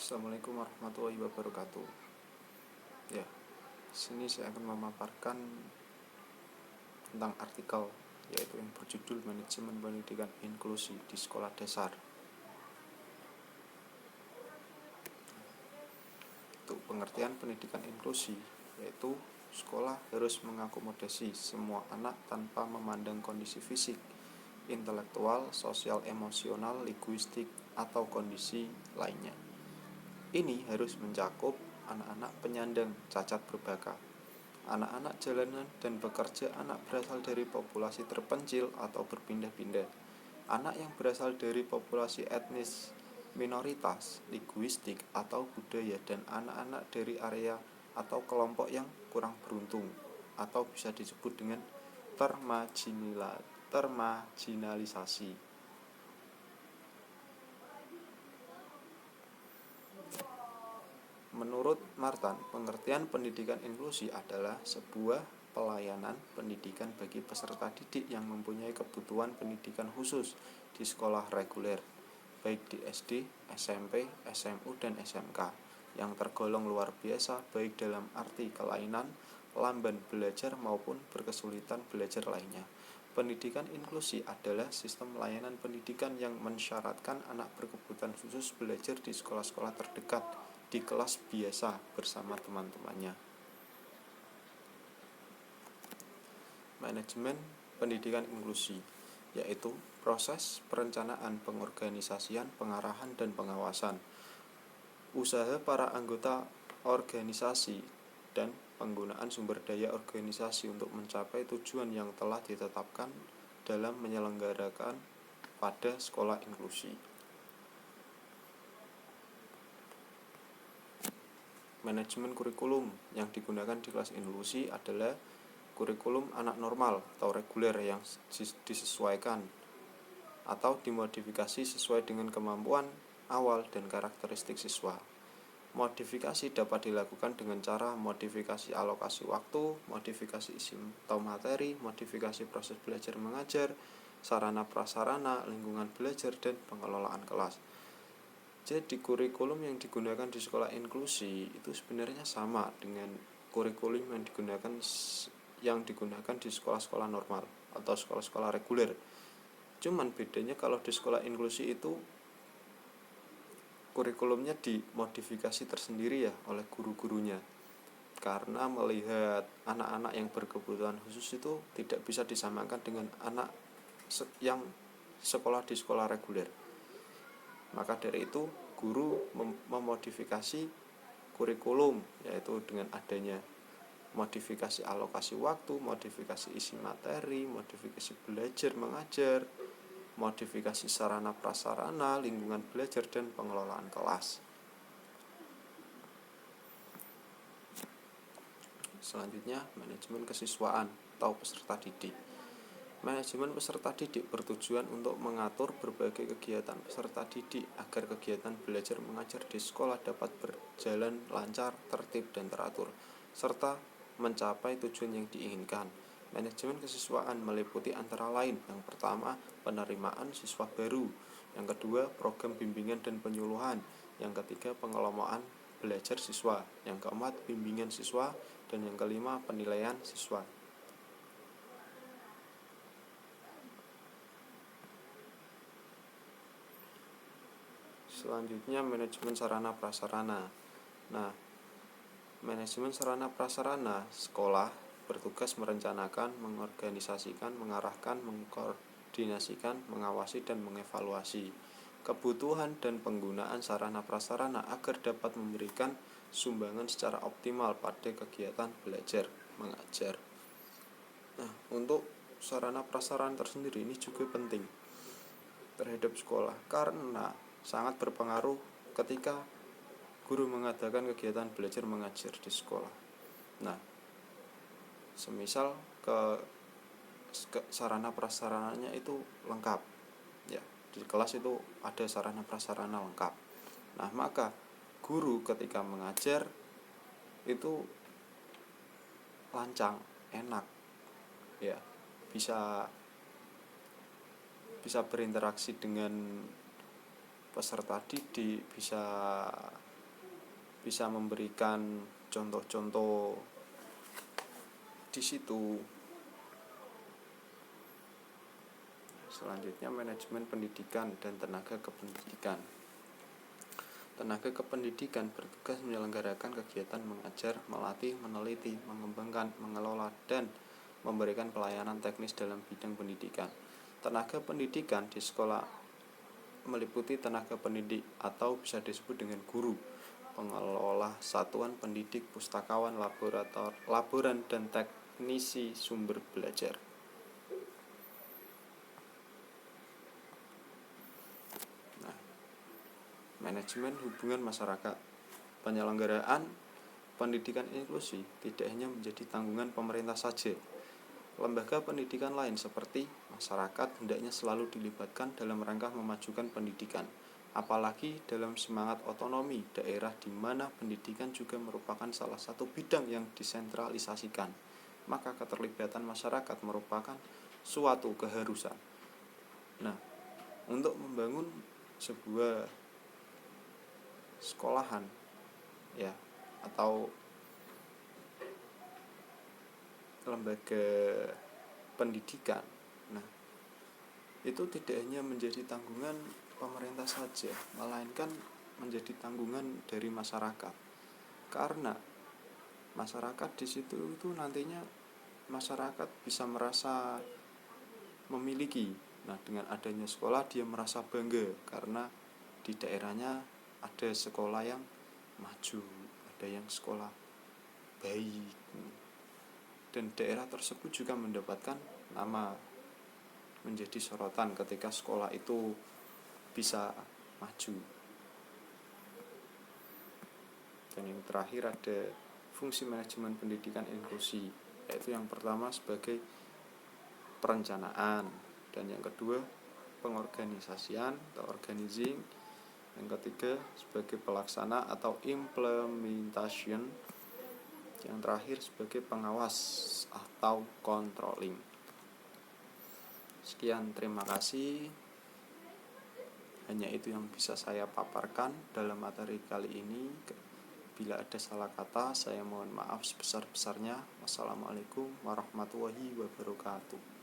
Assalamualaikum warahmatullahi wabarakatuh. Ya, sini saya akan memaparkan tentang artikel yaitu yang berjudul Manajemen Pendidikan Inklusi di Sekolah Dasar. Untuk pengertian pendidikan inklusi, yaitu sekolah harus mengakomodasi semua anak tanpa memandang kondisi fisik, intelektual, sosial, emosional, linguistik, atau kondisi lainnya. Ini harus mencakup anak-anak penyandang cacat berbakat, anak-anak jalanan dan bekerja, anak berasal dari populasi terpencil atau berpindah-pindah, anak yang berasal dari populasi etnis minoritas, linguistik atau budaya, dan anak-anak dari area atau kelompok yang kurang beruntung atau bisa disebut dengan termarginalisasi. Menurut Martin, pengertian pendidikan inklusi adalah sebuah pelayanan pendidikan bagi peserta didik yang mempunyai kebutuhan pendidikan khusus di sekolah reguler, baik di SD, SMP, SMU, dan SMK, yang tergolong luar biasa baik dalam arti kelainan, lamban belajar maupun berkesulitan belajar lainnya. Pendidikan inklusi adalah sistem layanan pendidikan yang mensyaratkan anak berkebutuhan khusus belajar di sekolah-sekolah terdekat di kelas biasa bersama teman-temannya. Manajemen pendidikan inklusi yaitu proses perencanaan, pengorganisasian, pengarahan, dan pengawasan, usaha para anggota organisasi, dan penggunaan sumber daya organisasi untuk mencapai tujuan yang telah ditetapkan dalam menyelenggarakan pada sekolah inklusi. Manajemen kurikulum yang digunakan di kelas inklusi adalah kurikulum anak normal atau reguler yang disesuaikan atau dimodifikasi sesuai dengan kemampuan awal dan karakteristik siswa. Modifikasi dapat dilakukan dengan cara modifikasi alokasi waktu, modifikasi isi atau materi, modifikasi proses belajar mengajar, sarana prasarana, lingkungan belajar, dan pengelolaan kelas. Jadi kurikulum yang digunakan di sekolah inklusi itu sebenarnya sama dengan kurikulum yang digunakan di sekolah-sekolah normal atau sekolah-sekolah reguler. Cuman bedanya kalau di sekolah inklusi itu kurikulumnya dimodifikasi tersendiri ya oleh guru-gurunya. Karena melihat anak-anak yang berkebutuhan khusus itu tidak bisa disamakan dengan anak yang sekolah di sekolah reguler. Maka dari itu guru memodifikasi kurikulum, yaitu dengan adanya modifikasi alokasi waktu, modifikasi isi materi, modifikasi belajar mengajar, modifikasi sarana prasarana, lingkungan belajar, dan pengelolaan kelas. Selanjutnya, manajemen kesiswaan atau peserta didik. Manajemen peserta didik bertujuan untuk mengatur berbagai kegiatan peserta didik agar kegiatan belajar mengajar di sekolah dapat berjalan lancar, tertib, dan teratur, serta mencapai tujuan yang diinginkan. Manajemen kesiswaan meliputi antara lain: yang pertama, penerimaan siswa baru; yang kedua, program bimbingan dan penyuluhan; yang ketiga, pengelolaan belajar siswa; yang keempat, bimbingan siswa; dan yang kelima, penilaian siswa. Selanjutnya, manajemen sarana prasarana. Nah, manajemen sarana prasarana sekolah bertugas merencanakan, mengorganisasikan, mengarahkan, mengkoordinasikan, mengawasi, dan mengevaluasi kebutuhan dan penggunaan sarana prasarana agar dapat memberikan sumbangan secara optimal pada kegiatan belajar mengajar. Nah, untuk sarana prasarana tersendiri ini juga penting terhadap sekolah karena sangat berpengaruh ketika guru mengadakan kegiatan belajar mengajar di sekolah. Nah, semisal sarana prasarananya itu lengkap, ya di kelas itu ada sarana prasarana lengkap. Nah, maka guru ketika mengajar itu lancang, enak, ya bisa berinteraksi dengan peserta didik, bisa bisa memberikan contoh-contoh di situ. Selanjutnya, manajemen pendidikan dan tenaga kependidikan. Tenaga kependidikan bertugas menyelenggarakan kegiatan mengajar, melatih, meneliti, mengembangkan, mengelola, dan memberikan pelayanan teknis dalam bidang pendidikan. Tenaga pendidikan di sekolah meliputi tenaga pendidik atau bisa disebut dengan guru, pengelola satuan pendidik, pustakawan, laboran, dan teknisi sumber belajar. Manajemen hubungan masyarakat. Penyelenggaraan pendidikan inklusi tidak hanya menjadi tanggungan pemerintah saja. Lembaga pendidikan lain seperti masyarakat hendaknya selalu dilibatkan dalam rangka memajukan pendidikan, apalagi dalam semangat otonomi daerah di mana pendidikan juga merupakan salah satu bidang yang disentralisasikan. Maka keterlibatan masyarakat merupakan suatu keharusan. Nah, untuk membangun sebuah sekolahan ya atau lembaga pendidikan, nah itu tidak hanya menjadi tanggungan pemerintah saja, melainkan menjadi tanggungan dari masyarakat, karena masyarakat di situ itu nantinya masyarakat bisa merasa memiliki. Nah, dengan adanya sekolah dia merasa bangga karena di daerahnya ada sekolah yang maju, ada yang sekolah baik, dan daerah tersebut juga mendapatkan nama, menjadi sorotan ketika sekolah itu bisa maju. Dan yang terakhir ada fungsi manajemen pendidikan inklusi, yaitu yang pertama sebagai perencanaan, dan yang kedua pengorganisasian atau organizing, yang ketiga sebagai pelaksana atau implementation, yang terakhir sebagai pengawas atau controlling. Sekian, terima kasih. Hanya itu yang bisa saya paparkan dalam materi kali ini. Bila ada salah kata, saya mohon maaf sebesar-besarnya. Wassalamualaikum warahmatullahi wabarakatuh.